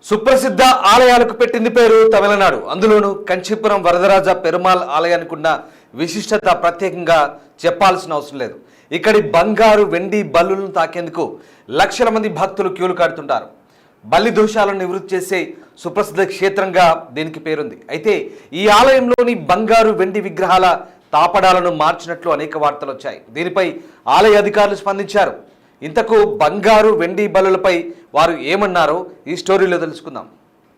సుప్రసిద్ధ ఆలయాలకు పెట్టింది పేరు తమిళనాడు. అందులోనూ కంచీపురం వరదరాజ పెరుమాళ్ ఆలయానికి ఉన్న విశిష్టత ప్రత్యేకంగా చెప్పాల్సిన అవసరం లేదు. ఇక్కడి బంగారు వెండి బల్లులను తాకేందుకు లక్షల మంది భక్తులు క్యూలు కడుతుంటారు. బల్లి దోషాలను నివృత్తి చేసే సుప్రసిద్ధ క్షేత్రంగా దీనికి పేరుంది. అయితే ఈ ఆలయంలోని బంగారు వెండి విగ్రహాల తాపడాలను మార్చినట్లు అనేక వార్తలు వచ్చాయి. దీనిపై ఆలయ అధికారులు స్పందించారు. ఇంతకు బంగారు వెండి బలులపై వారు ఏమన్నారో ఈ స్టోరీలో తెలుసుకుందాం.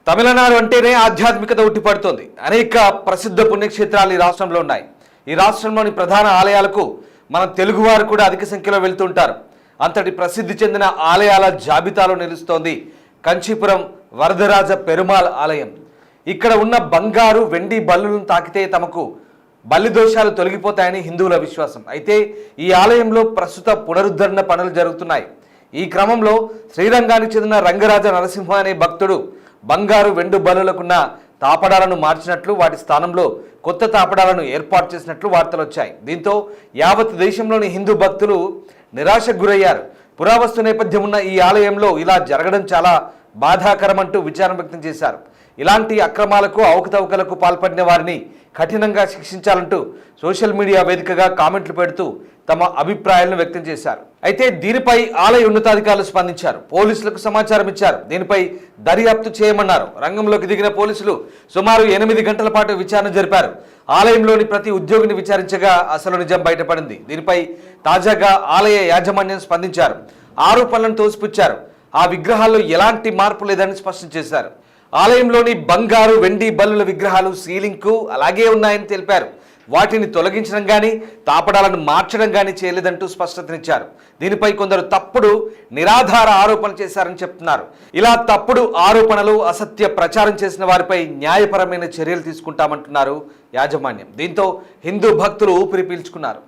తమిళనాడు అంటేనే ఆధ్యాత్మికత ఉట్టిపడుతోంది. అనేక ప్రసిద్ధ పుణ్యక్షేత్రాలు ఈ రాష్ట్రంలో ఉన్నాయి. ఈ రాష్ట్రంలోని ప్రధాన ఆలయాలకు మన తెలుగువారు కూడా అధిక సంఖ్యలో వెళ్తుంటారు. అంతటి ప్రసిద్ధి చెందిన ఆలయాల జాబితాలో నిలుస్తోంది కంచీపురం వరదరాజ పెరుమాళ్ ఆలయం. ఇక్కడ ఉన్న బంగారు వెండి బల్లులను తాకితే తమకు బల్లి దోషాలు తొలగిపోతాయని హిందువుల విశ్వాసం. అయితే ఈ ఆలయంలో ప్రస్తుత పునరుద్ధరణ పనులు జరుగుతున్నాయి. ఈ క్రమంలో శ్రీరంగానికి చెందిన రంగరాజ నరసింహ అనే భక్తుడు బంగారు వెండు బలులకున్న తాపడాలను మార్చినట్లు, వాటి స్థానంలో కొత్త తాపడాలను ఏర్పాటు చేసినట్లు వార్తలు వచ్చాయి. దీంతో యావత్ దేశంలోని హిందూ భక్తులు నిరాశకు గురయ్యారు. పురావస్తు నేపథ్యం ఉన్న ఈ ఆలయంలో ఇలా జరగడం చాలా బాధాకరమంటూ విచారం వ్యక్తం చేశారు. ఇలాంటి అక్రమాలకు అవకతవకలకు పాల్పడిన వారిని కఠినంగా శిక్షించాలంటూ సోషల్ మీడియా వేదికగా కామెంట్లు పెడుతూ తమ అభిప్రాయాలను వ్యక్తం చేశారు. అయితే దీనిపై ఆలయ ఉన్నతాధికారులు స్పందించారు. పోలీసులకు సమాచారం ఇచ్చారు. దీనిపై దర్యాప్తు చేయమన్నారు. రంగంలోకి దిగిన పోలీసులు సుమారు 8 గంటల పాటు విచారణ జరిపారు. ఆలయంలోని ప్రతి ఉద్యోగిని విచారించగా అసలు నిజం బయటపడింది. దీనిపై తాజాగా ఆలయ యాజమాన్యం స్పందించారు. ఆరోపణలను తోసిపుచ్చారు. ఆ విగ్రహాల్లో ఎలాంటి మార్పు లేదని స్పష్టం చేశారు. ఆలయంలోని బంగారు వెండి బల్లుల విగ్రహాలు సీలింగ్కు అలాగే ఉన్నాయని తెలిపారు. వాటిని తొలగించడం కానీ తాపడాలను మార్చడం కానీ చేయలేదంటూ స్పష్టతనిచ్చారు. దీనిపై కొందరు తప్పుడు నిరాధార ఆరోపణలు చేశారని చెప్తున్నారు. ఇలా తప్పుడు ఆరోపణలు, అసత్య ప్రచారం చేసిన వారిపై న్యాయపరమైన చర్యలు తీసుకుంటామంటున్నారు యాజమాన్యం. దీంతో హిందూ భక్తులు ఊపిరి పీల్చుకున్నారు.